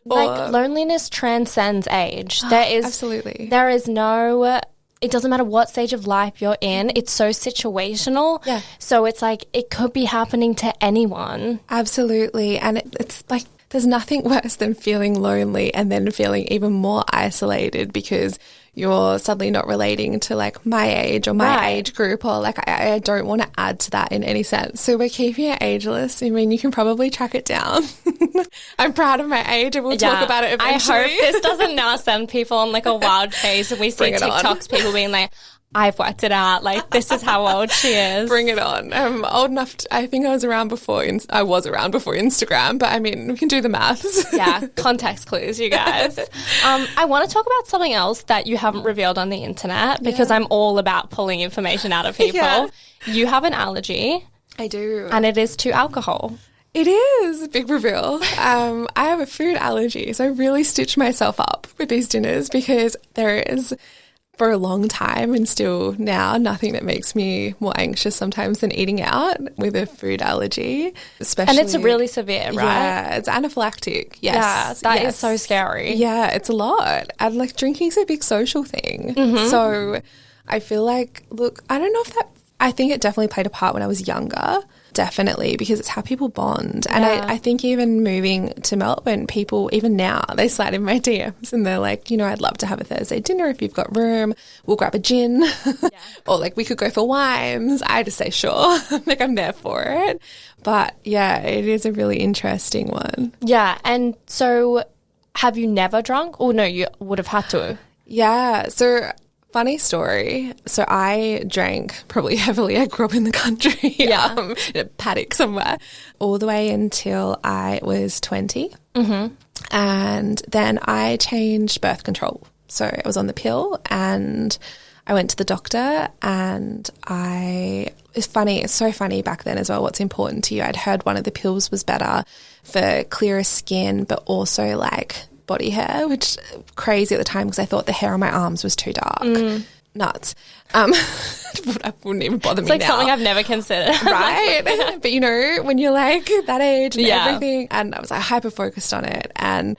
Like loneliness transcends age. Absolutely. There is no, it doesn't matter what stage of life you're in. It's so situational. Yeah. So it's like it could be happening to anyone. Absolutely. And it's like there's nothing worse than feeling lonely and then feeling even more isolated because you're suddenly not relating to like my age or my age group, or like I don't want to add to that in any sense. So we're keeping it ageless. I mean, you can probably track it down. I'm proud of my age, and we'll talk about it eventually. I hope this doesn't now send people on like a wild chase and we see TikToks, people being like, I've worked it out. Like, this is how old she is. Bring it on. I'm old enough I think I was around before Instagram, but I mean, we can do the maths. Yeah, context clues, you guys. I want to talk about something else that you haven't revealed on the internet, because I'm all about pulling information out of people. Yeah. You have an allergy. I do. And it is to alcohol. It is. Big reveal. I have a food allergy, so I really stitch myself up with these dinners because there is, for a long time and still now, nothing that makes me more anxious sometimes than eating out with a food allergy. Especially, and it's really severe, right? Yeah, it's anaphylactic. Yes. Yeah, that is so scary. Yeah, it's a lot. And like drinking's a big social thing. Mm-hmm. So I feel like, look, I don't know if I think it definitely played a part when I was younger. Definitely, because it's how people bond. And I think even moving to Melbourne, people, even now, they slide in my DMs and they're like, you know, I'd love to have a Thursday dinner if you've got room. We'll grab a gin. Yeah. Or like we could go for wines. I just say sure. Like, I'm there for it. But yeah, it is a really interesting one. Yeah. And so have you never drunk? Or no, you would have had to. Yeah. So funny story. So I drank probably heavily. I grew up in the country, in a paddock somewhere, all the way until I was 20. Mm-hmm. And then I changed birth control. So I was on the pill and I went to the doctor, and it's funny. It's so funny back then as well. What's important to you? I'd heard one of the pills was better for clearer skin, but also like body hair, which crazy at the time because I thought the hair on my arms was too dark. Nuts. That wouldn't even bother me now. It's like something I've never considered. Right? But you know, when you're like that age and everything, and I was like hyper-focused on it, and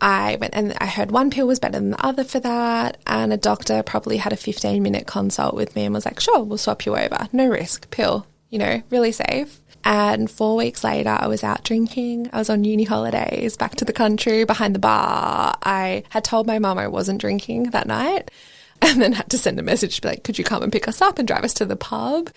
I went and I heard one pill was better than the other for that, and a doctor probably had a 15-minute consult with me and was like, sure, we'll swap you over. No risk, pill, you know, really safe. And 4 weeks later, I was out drinking. I was on uni holidays, back to the country, behind the bar. I had told my mum I wasn't drinking that night, and then had to send a message to be like, could you come and pick us up and drive us to the pub?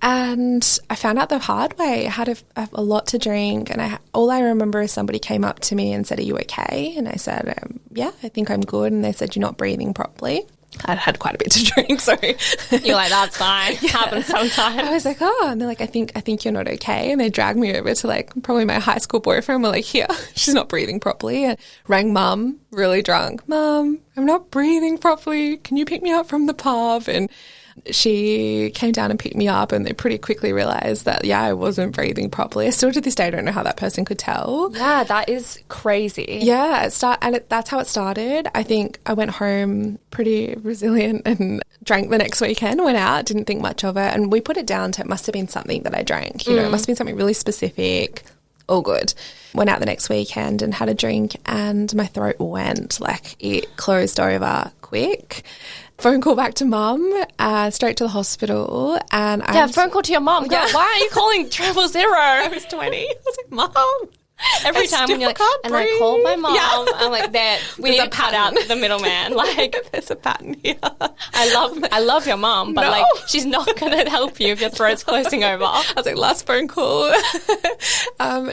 And I found out the hard way. I had a lot to drink, and all I remember is somebody came up to me and said, are you okay? And I said, yeah, I think I'm good. And they said, you're not breathing properly. I'd had quite a bit to drink, so you're like, that's fine. Happens sometimes. I was like, oh, and they're like, I think you're not okay. And they dragged me over to like probably my high school boyfriend. We're like, here, she's not breathing properly. And rang mum, really drunk. Mum, I'm not breathing properly. Can you pick me up from the pub? And she came down and picked me up, and they pretty quickly realised that, yeah, I wasn't breathing properly. I still to this day don't know how that person could tell. Yeah, that is crazy. Yeah, that's how it started. I think I went home pretty resilient and drank the next weekend, went out, didn't think much of it, and we put it down to it must have been something that I drank. You know, it must have been something really specific. All good. Went out the next weekend and had a drink, and my throat went, like it closed over quick. Phone call back to mum, straight to the hospital. And phone call to your mum. Yeah. Why are you calling 000? I was 20. I was like, Mum. Every time when you're like, and I called my mum. Yeah. I'm like, we need to cut out the middleman. Like, there's a pattern here. I love your mum, but like, she's not going to help you if your throat's closing over. I was like, last phone call.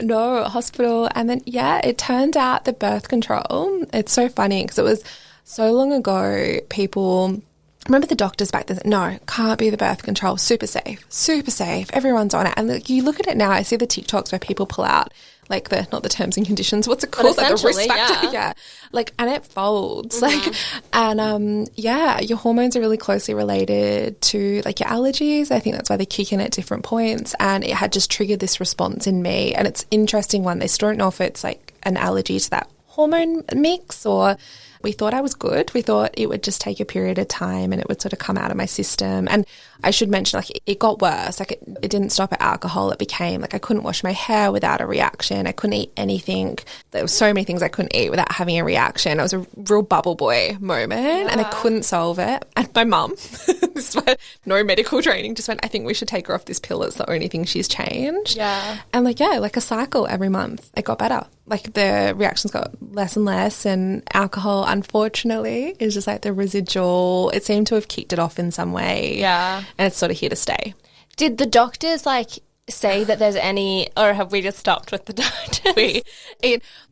No, hospital. And then, it turned out the birth control, it's so funny because it was so long ago, people, remember the doctors back then said, no, can't be the birth control, super safe, everyone's on it. And like, you look at it now, I see the TikToks where people pull out like not the terms and conditions, what's it called? Like the risk factor. Yeah. Like, and it folds. Like, and your hormones are really closely related to like your allergies. I think that's why they kick in at different points. And it had just triggered this response in me. And it's interesting one. They still don't know if it's like an allergy to that hormone mix, or we thought I was good. We thought it would just take a period of time and it would sort of come out of my system. And I should mention, like, it got worse. Like, it didn't stop at alcohol. It became, like, I couldn't wash my hair without a reaction. I couldn't eat anything. There were so many things I couldn't eat without having a reaction. It was a real bubble boy moment, and I couldn't solve it. And my mum, this is why no medical training, just went, I think we should take her off this pill. It's the only thing she's changed. Yeah. And, like a cycle every month. It got better. Like, the reactions got less and less, and alcohol, unfortunately, is just like the residual. It seemed to have kicked it off in some way. Yeah. And it's sort of here to stay. Did the doctors, like, say that there's any, or have we just stopped with the doctors?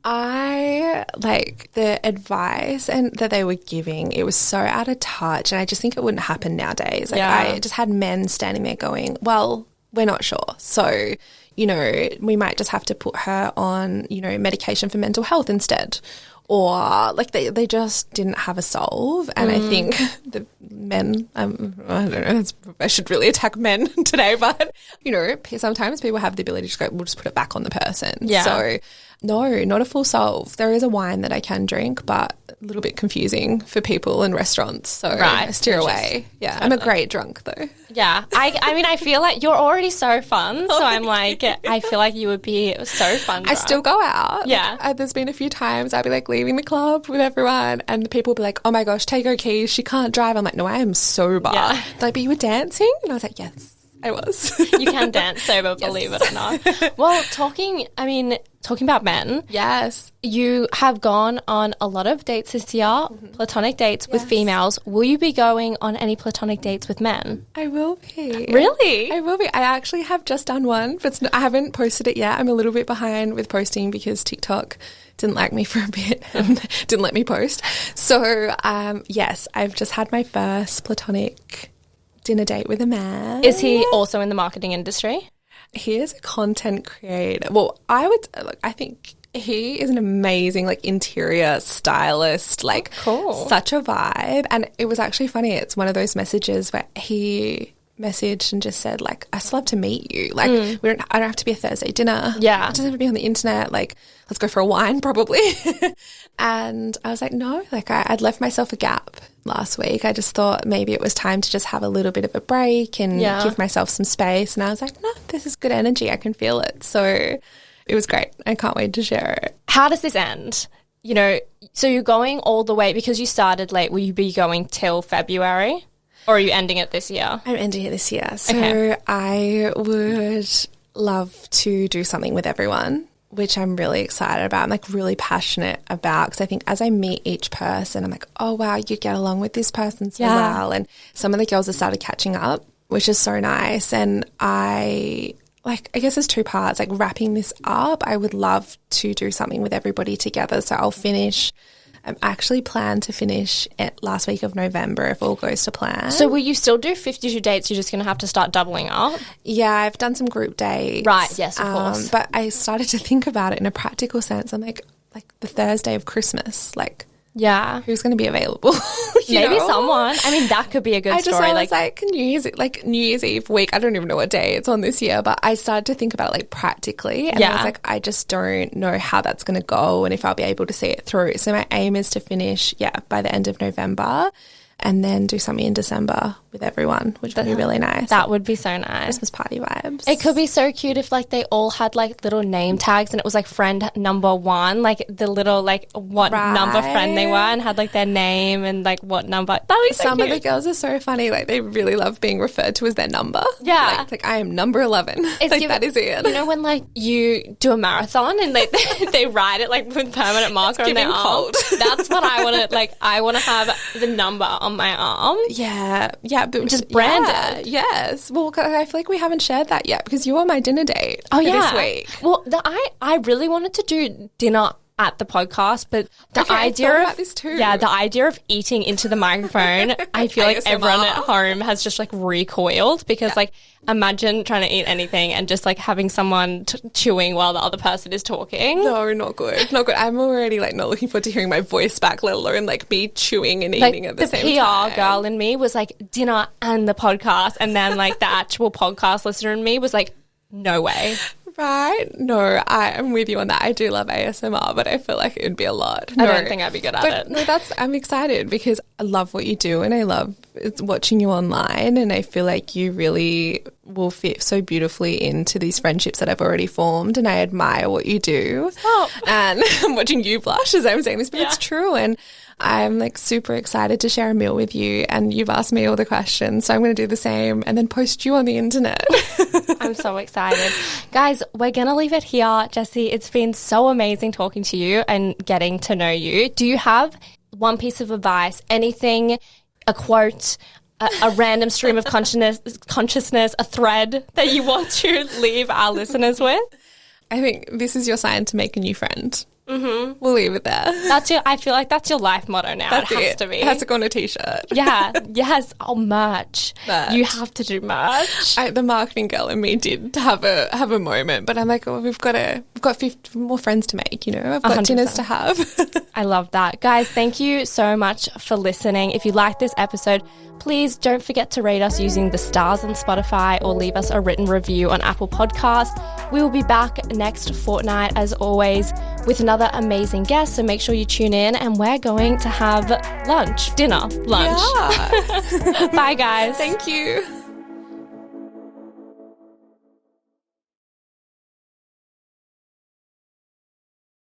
I like the advice and that they were giving, it was so out of touch, and I just think it wouldn't happen nowadays. Like, I just had men standing there going, well, we're not sure. So, you know, we might just have to put her on, you know, medication for mental health instead. Or, like, they just didn't have a solve. And I think the men, I don't know, I should really attack men today, but, you know, sometimes people have the ability to go, we'll just put it back on the person. Yeah. So, no, not a full solve. There is a wine that I can drink, but a little bit confusing for people in restaurants. So I steer away. Yeah, totally. I'm a great drunk, though. Yeah. I mean, I feel like you're already so fun. So I'm like, I feel like you would be so fun drunk. I still go out. Yeah. Like, there's been a few times I'll be like leaving the club with everyone, and the people will be like, oh my gosh, take her keys. She can't drive. I'm like, no, I am sober. Yeah. They're like, but you were dancing? And I was like, yes, I was. You can dance sober, believe it or not. Well, talking about men. Yes. You have gone on a lot of dates this year, platonic dates with females. Will you be going on any platonic dates with men? I will be. Really? I will be. I actually have just done one, but I haven't posted it yet. I'm a little bit behind with posting because TikTok didn't like me for a bit and didn't let me post. So, yes, I've just had my first platonic dinner date with a man. Is he also in the marketing industry? He is a content creator. Well, I think he is an amazing, like, interior stylist, like, cool. Such a vibe. And it was actually funny. It's one of those messages where he messaged and just said, like, I still have to meet you. Like, I don't have to be a Thursday dinner. Yeah. I just have to be on the internet. Like, let's go for a wine probably. And I was like, no, like, I'd left myself a gap last week. I just thought maybe it was time to just have a little bit of a break and give myself some space. And I was like, no, this is good energy. I can feel it. So it was great. I can't wait to share it. How does this end? You know, so you're going all the way because you started late. Will you be going till February? Or are you ending it this year? I'm ending it this year. So I would love to do something with everyone, which I'm really excited about. I'm like really passionate about, because I think as I meet each person, I'm like, oh, wow, you get along with this person so well. And some of the girls have started catching up, which is so nice. And I guess there's two parts. Like, wrapping this up, I would love to do something with everybody together. So I'll finish I'm actually planned to finish it last week of November if all goes to plan. So will you still do 52 dates? You're just going to have to start doubling up? Yeah, I've done some group dates. Right, yes, of course. But I started to think about it in a practical sense. I'm like the Thursday of Christmas, like, yeah, who's going to be available? Maybe someone. I mean, that could be a good story. I was like New Year's Eve week. I don't even know what day it's on this year, but I started to think about it like practically, and I was like, I just don't know how that's going to go and if I'll be able to see it through. So my aim is to finish, by the end of November, and then do something in December with everyone, which would be really nice. That would be so nice. Christmas party vibes. It could be so cute if like they all had like little name tags and it was like friend number 1, like the little like what number friend they were and had like their name and like what number. That would be so Some cute. of the girls are so funny. Like they really love being referred to as their number. Yeah. Like I am number 11. Like that is it. You know when like you do a marathon and they write it like with permanent marker on their arm? That's what I want to, like I want to have the number on my arm. Yeah, but just branded. Yes. Well, I feel like we haven't shared that yet because you were my dinner date. This week. Well, I really wanted to do dinner at the podcast, but the idea about this too. The idea of eating into the microphone, I feel like everyone at home has just like recoiled because like imagine trying to eat anything and just like having someone chewing while the other person is talking. No, not good. Not good. I'm already like not looking forward to hearing my voice back, let alone like me chewing and eating at the same time. The PR girl in me was like dinner and the podcast, and then like the actual podcast listener in me was like, no way. Right? No, I am with you on that. I do love ASMR, but I feel like it would be a lot. I don't think I'd be good at it. No, I'm excited because I love what you do and I love watching you online, and I feel like you really will fit so beautifully into these friendships that I've already formed, and I admire what you do. Stop. And I'm watching you blush as I'm saying this, but it's true, and I'm like super excited to share a meal with you, and you've asked me all the questions, so I'm going to do the same and then post you on the internet. I'm so excited. Guys, we're going to leave it here. Jessie, it's been so amazing talking to you and getting to know you. Do you have one piece of advice, anything, a quote, a random stream of consciousness, a thread that you want to leave our listeners with? I think this is your sign to make a new friend. Mm-hmm. We'll leave it there. I feel like that's your life motto now. It has to be. It has to go on a t-shirt. Yeah. Yes. Oh, merch. You have to do merch. The marketing girl and me did have a moment, but I'm like, we've got 50 more friends to make. You know, I've got 100%. Dinners to have. I love that, guys. Thank you so much for listening. If you like this episode, please don't forget to rate us using the stars on Spotify or leave us a written review on Apple Podcasts. We will be back next fortnight, as always, with another amazing guest. So make sure you tune in, and we're going to have lunch. Yeah. Bye, guys. Thank you.